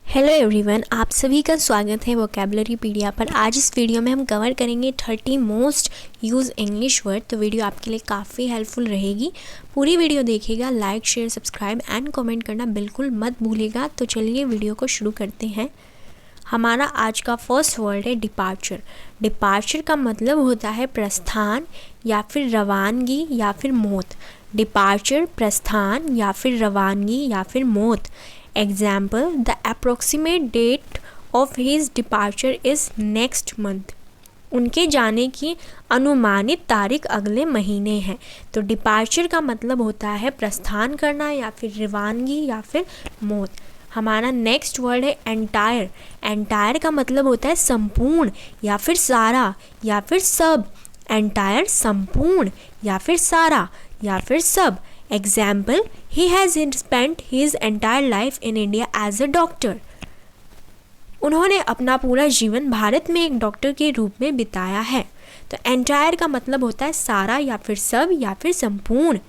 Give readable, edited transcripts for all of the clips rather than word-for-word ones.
Hello everyone, आप सभी का स्वागत है वोकैबुलरी पीडिया पर। आज इस वीडियो में हम कवर करेंगे 30 मोस्ट यूज़ इंग्लिश वर्ड। तो वीडियो आपके लिए काफ़ी हेल्पफुल रहेगी। पूरी वीडियो देखिएगा, like share subscribe and comment करना बिल्कुल मत भूलिएगा। तो चलिए वीडियो को शुरू करते हैं। हमारा आज का फर्स्ट वर्ड है डिपार्चर। डिपार्चर का मतलब होता है प्रस्थान या फिर रवानगी या फिर मौत। डिपार्चर प्रस्थान या फिर रवानगी या फिर मौत। Example, the approximate date of his departure is next month. उनके जाने की अनुमानित तारीख अगले महीने है। तो डिपार्चर का मतलब होता है प्रस्थान करना या फिर रवानगी या फिर मौत। हमारा नेक्स्ट वर्ड है एंटायर। एंटायर का मतलब होता है संपूर्ण या फिर सारा या फिर सब। एंटायर संपूर्ण या फिर सारा या फिर सब। Example, he has spent his entire life in India as a doctor. उन्होंने अपना पूरा जीवन भारत में एक डॉक्टर के रूप में बिताया है। तो एंटायर का मतलब होता है सारा या फिर सब या फिर संपूर्ण।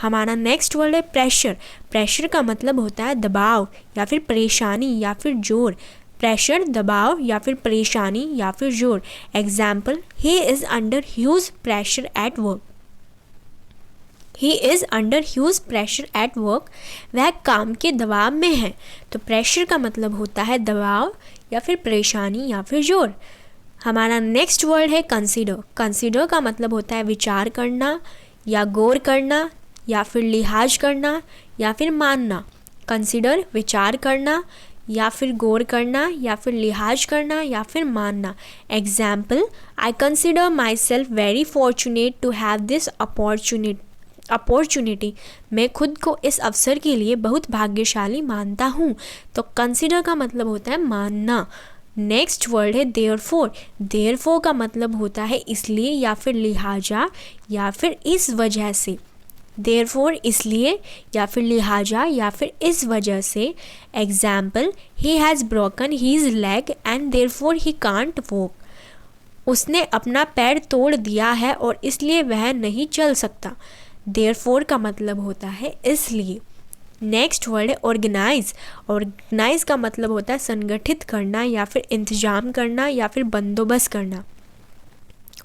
हमारा नेक्स्ट वर्ड है प्रेशर। प्रेशर का मतलब होता है दबाव या फिर परेशानी या फिर जोर। प्रेशर दबाव या फिर परेशानी या फिर जोर। Example, he is under huge pressure at work. He is under huge pressure at work. वह काम के दबाव में है। तो प्रेशर का मतलब होता है दबाव या फिर परेशानी या फिर जोर। हमारा नेक्स्ट वर्ड है कंसीडर। कंसीडर का मतलब होता है विचार करना या गौर करना या फिर लिहाज करना या फिर मानना। कंसीडर विचार करना या फिर गौर करना या फिर लिहाज करना या फिर मानना। Example, I consider myself very fortunate to have this opportunity. मैं खुद को इस अवसर के लिए बहुत भाग्यशाली मानता हूँ। तो कंसिडर का मतलब होता है मानना। नेक्स्ट वर्ड है देयरफॉर। देयरफॉर का मतलब होता है इसलिए या फिर लिहाजा या फिर इस वजह से। देयरफॉर इसलिए या फिर लिहाजा या फिर इस वजह से। Example, he has broken his leg and therefore he can't walk. उसने अपना पैर तोड़ दिया है और इसलिए वह नहीं चल सकता। देयरफॉर का मतलब होता है इसलिए। नेक्स्ट वर्ड है ऑर्गेनाइज। ऑर्गेनाइज का मतलब होता है संगठित करना या फिर इंतजाम करना या फिर बंदोबस्त करना।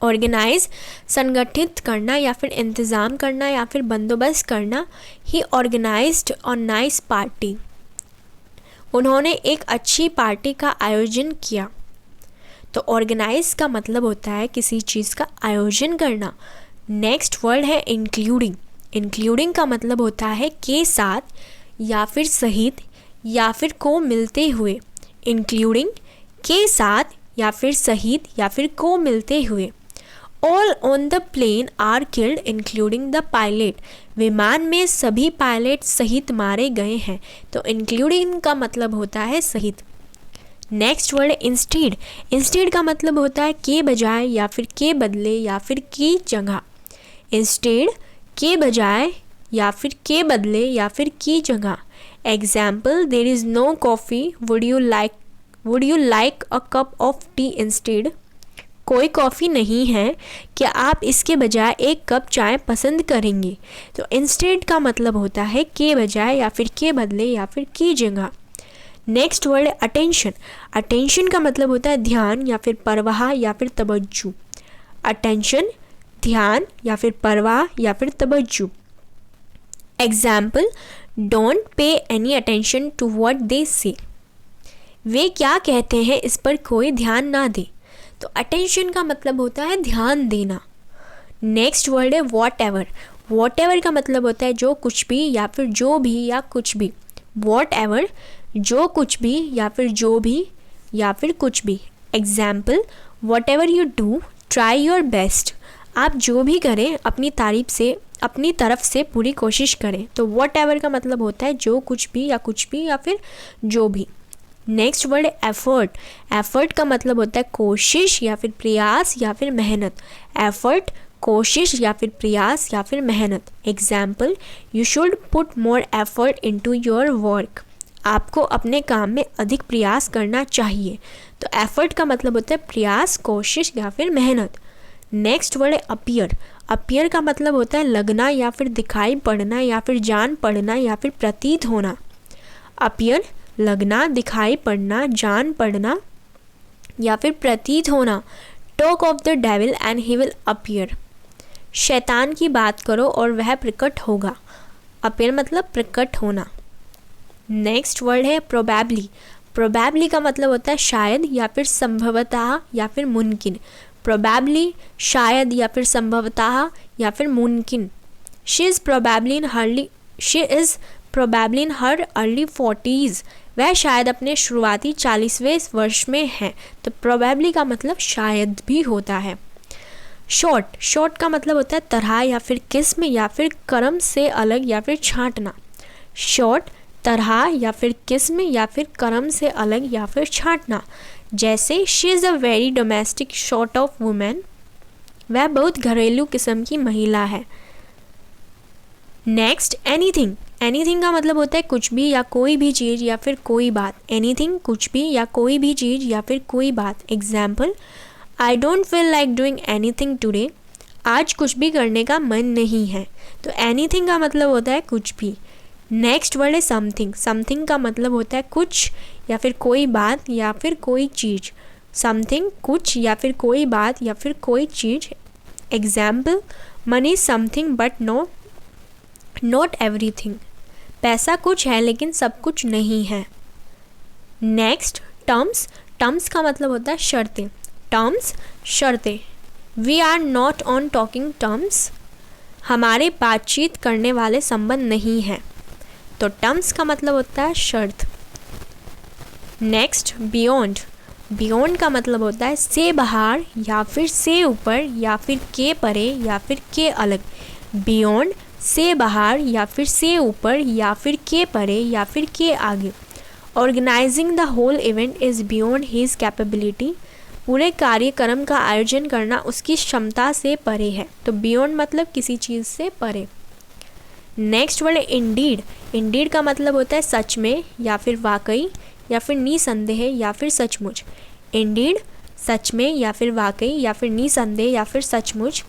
ऑर्गेनाइज संगठित करना या फिर इंतज़ाम करना या फिर बंदोबस्त करना। ही ऑर्गेनाइज्ड अ नाइस पार्टी। उन्होंने एक अच्छी पार्टी का आयोजन किया। तो ऑर्गेनाइज का मतलब होता है किसी चीज़ का आयोजन करना। नेक्स्ट वर्ड है इंक्लूडिंग। इंक्लूडिंग का मतलब होता है के साथ या फिर सहित या फिर को मिलते हुए। इंक्लूडिंग के साथ या फिर सहित या फिर को मिलते हुए। All on the plane are killed including the pilot. विमान में सभी पायलट सहित मारे गए हैं। तो इंक्लूडिंग का मतलब होता है सहित। नेक्स्ट वर्ड है इंस्टीड। इंस्टीड का मतलब होता है के बजाय या फिर के बदले या फिर की जगह। इंस्टेड के बजाय या फिर के बदले या फिर की जगह। Example, there is no coffee, would you like a cup of tea instead. कोई कॉफ़ी नहीं है, क्या आप इसके बजाय एक कप चाय पसंद करेंगे। तो इंस्टेड का मतलब होता है के बजाय या फिर के बदले या फिर की जगह। नेक्स्ट वर्ड है अटेंशन। अटेंशन का मतलब होता है ध्यान या फिर परवाह या फिर तवज्जो। अटेंशन ध्यान या फिर परवाह या फिर तवज्जो। Example, don't pay any attention to what they say. वे क्या कहते हैं इस पर कोई ध्यान ना दे। तो अटेंशन का मतलब होता है ध्यान देना। नेक्स्ट वर्ड है वॉट एवर। वॉट एवर का मतलब होता है जो कुछ भी या फिर जो भी या कुछ भी। वॉट एवर जो कुछ भी या फिर जो भी या फिर कुछ भी। Example, what ever you do try your best. आप जो भी करें अपनी तरफ से पूरी कोशिश करें। तो वॉट एवर का मतलब होता है जो कुछ भी या फिर जो भी। नेक्स्ट वर्ड है एफर्ट। एफर्ट का मतलब होता है कोशिश या फिर प्रयास या फिर मेहनत। एफर्ट कोशिश या फिर प्रयास या फिर मेहनत। Example, you should put more effort into your work. आपको अपने काम में अधिक प्रयास करना चाहिए। तो एफर्ट का मतलब होता है प्रयास, कोशिश या फिर मेहनत। नेक्स्ट वर्ड है अपीयर। अपीयर का मतलब होता है लगना या फिर दिखाई पड़ना या फिर जान पड़ना या फिर प्रतीत होना। अपीयर लगना, दिखाई पड़ना, जान पड़ना या फिर प्रतीत होना। Talk of the devil and he will appear. शैतान की बात करो और वह प्रकट होगा। अपीयर मतलब प्रकट होना। नेक्स्ट वर्ड है प्रोबेबली। प्रोबेबली का मतलब होता है शायद या फिर संभवतः या फिर मुमकिन। प्रोबेबली शायद या फिर संभवतः या फिर मुमकिन। She is probably in her early 40s। वह शायद अपने शुरुआती 40वें वर्ष में है। तो प्रोबेबली का मतलब शायद भी होता है। शॉर्ट। शॉर्ट का मतलब होता है तरह या फिर किस्म या फिर क्रम से अलग या फिर छांटना। शॉर्ट तरह या फिर किस्म या फिर क्रम से अलग या फिर छांटना। जैसे she is a very domestic short of women. वह बहुत घरेलू किस्म की महिला है। Next anything. एनीथिंग का मतलब होता है कुछ भी या कोई भी चीज़ या फिर कोई बात। एनीथिंग कुछ भी या कोई भी चीज़ या फिर कोई बात। Example, I don't feel like doing anything today. आज कुछ भी करने का मन नहीं है। तो एनीथिंग का मतलब होता है कुछ भी। नेक्स्ट वर्ड है समथिंग। समथिंग का मतलब होता है कुछ या फिर कोई बात या फिर कोई चीज़। समथिंग कुछ या फिर कोई बात या फिर कोई चीज़। Example, money something but not everything. पैसा कुछ है लेकिन सब कुछ नहीं है। Next terms. टर्म्स का मतलब होता है शर्तें। टर्म्स शर्तें। We are not on talking terms. हमारे बातचीत करने वाले संबंध नहीं हैं। तो टर्म्स का मतलब होता है शर्त। Next beyond. बियॉन्ड का मतलब होता है से बाहर या फिर से ऊपर या फिर के परे या फिर के अलग। बियॉन्ड से बाहर या फिर से ऊपर या फिर के परे या फिर के आगे। Organising the whole event is beyond his capability. पूरे कार्यक्रम का आयोजन करना उसकी क्षमता से परे है। तो बियॉन्ड मतलब किसी चीज़ से परे। नेक्स्ट वर्ड है इंडीड। इंडीड का मतलब होता है सच में या फिर वाकई या फिर निसंदेह या फिर सचमुच। इंडीड सच में या फिर वाकई या फिर निसंदेह या फिर सचमुच।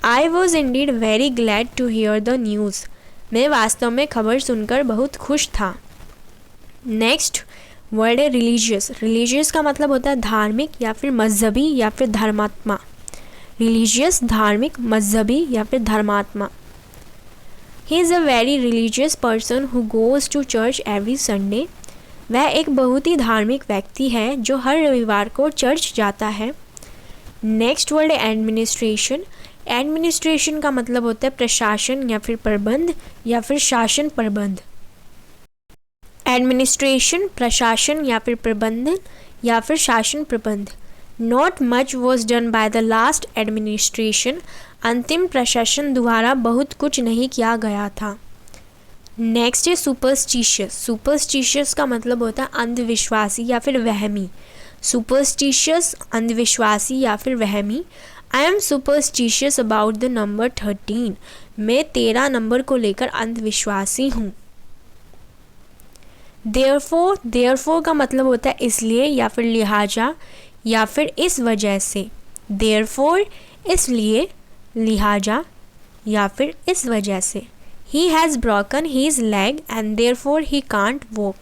I was indeed very glad to hear the news. मैं वास्तव में खबर सुनकर बहुत खुश था। नेक्स्ट वर्ड है रिलीजियस। रिलीजियस का मतलब होता है धार्मिक या फिर मजहबी या फिर धर्मात्मा। रिलीजियस धार्मिक, मजहबी या फिर धर्मात्मा। He is a very religious person who goes to church every Sunday. वह एक बहुत ही धार्मिक व्यक्ति है जो हर रविवार को चर्च जाता है। नेक्स्ट वर्ड है एडमिनिस्ट्रेशन। एडमिनिस्ट्रेशन का मतलब होता है प्रशासन या फिर प्रबंध या फिर शासन प्रबंध। एडमिनिस्ट्रेशन प्रशासन या फिर प्रबंधन या फिर शासन प्रबंध। Not much was done by the last administration. अंतिम प्रशासन द्वारा बहुत कुछ नहीं किया गया था। नेक्स्ट है सुपरस्टिशियस। सुपरस्टिशियस का मतलब होता है अंधविश्वासी या फिर वहमी। सुपरस्टिशियस अंधविश्वासी या फिर वहमी। I am superstitious about the number 13। मैं 13 नंबर को लेकर अंधविश्वासी हूँ। देयरफॉर का मतलब होता है इसलिए या फिर लिहाजा या फिर इस वजह से। देयरफॉर इसलिए, लिहाजा या फिर इस वजह से। He has broken his leg and therefore he can't walk.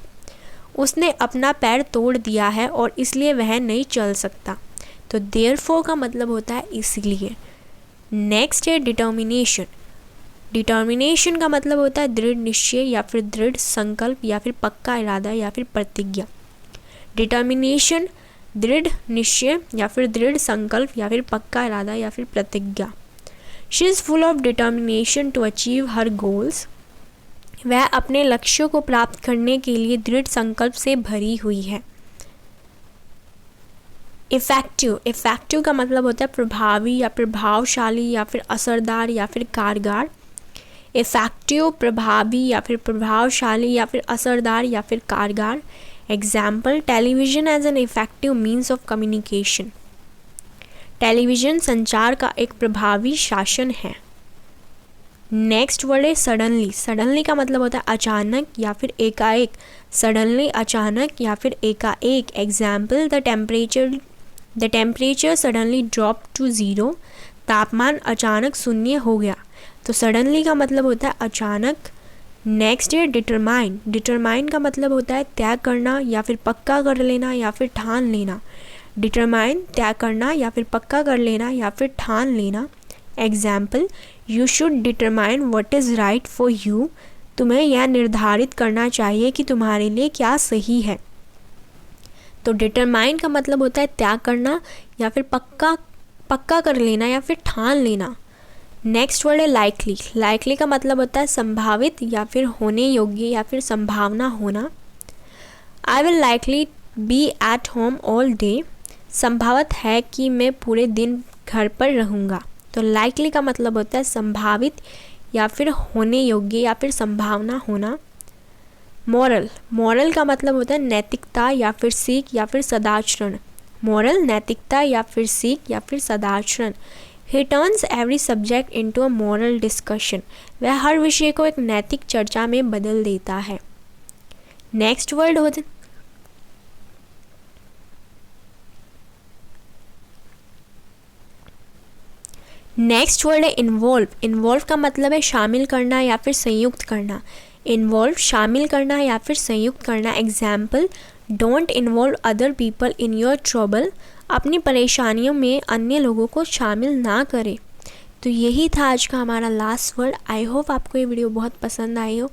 उसने अपना पैर तोड़ दिया है और इसलिए वह नहीं चल सकता। तो therefore का मतलब होता है इसलिए। नेक्स्ट है डिटर्मिनेशन। डिटर्मिनेशन का मतलब होता है दृढ़ निश्चय या फिर दृढ़ संकल्प या फिर पक्का इरादा या फिर प्रतिज्ञा। डिटर्मिनेशन दृढ़ निश्चय या फिर दृढ़ संकल्प या फिर पक्का इरादा या फिर प्रतिज्ञा। She is full of determination to achieve her goals. वह अपने लक्ष्यों को प्राप्त करने के लिए दृढ़ संकल्प से भरी हुई है। इफ़ेक्टिव। इफ़ेक्टिव का मतलब होता है प्रभावी या प्रभावशाली या फिर असरदार या फिर कारगर। इफ़ेक्टिव प्रभावी या फिर प्रभावशाली या फिर असरदार या फिर कारगर। Example, television as an effective means of communication. Television संचार का एक प्रभावी शासन है। नेक्स्ट वर्ड है सडनली। सडनली का मतलब होता है अचानक या फिर एकाएक। सडनली अचानक या फिर एकाएक। Example, the temperature suddenly drop to 0। तापमान अचानक शून्य हो गया। तो सडनली का मतलब होता है अचानक नेक्स्ट है डिटरमाइन। डिटरमाइन का मतलब होता है त्याग करना या फिर पक्का कर लेना या फिर ठान लेना। डिटरमाइन त्याग करना या फिर पक्का कर लेना या फिर ठान लेना। Example, you should determine what is right for you. तुम्हें यह निर्धारित करना चाहिए कि तुम्हारे लिए क्या सही है। तो डिटरमाइन का मतलब होता है त्याग करना या फिर पक्का कर लेना या फिर ठान लेना। नेक्स्ट वर्ड है लाइकली। लाइकली का मतलब होता है संभावित या फिर होने योग्य या फिर संभावना होना। I will likely B at home all day. संभावित है कि मैं पूरे दिन घर पर रहूँगा। तो लाइकली का मतलब होता है संभावित या फिर होने योग्य या फिर संभावना होना। मॉरल। मॉरल का मतलब होता है नैतिकता या फिर सीख या फिर सदाचरण। मॉरल नैतिकता या फिर सीख या फिर सदाचरण। He turns every subject into a moral discussion. वह हर विषय को एक नैतिक चर्चा में बदल देता है। नेक्स्ट वर्ड हो नेक्स्ट वर्ड है इन्वॉल्व। इन्वॉल्व का मतलब है शामिल करना या फिर संयुक्त करना। इन्वॉल्व शामिल करना या फिर संयुक्त करना। Example, don't involve other people in your trouble. अपनी परेशानियों में अन्य लोगों को शामिल ना करें। तो यही था आज का हमारा लास्ट वर्ड। आई होप आपको ये वीडियो बहुत पसंद आई हो।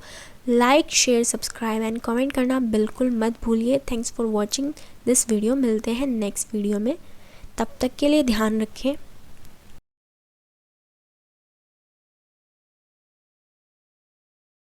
Like, share, subscribe and comment करना बिल्कुल मत भूलिए। Thanks for watching this video. मिलते हैं नेक्स्ट वीडियो में, तब तक के लिए ध्यान रखें।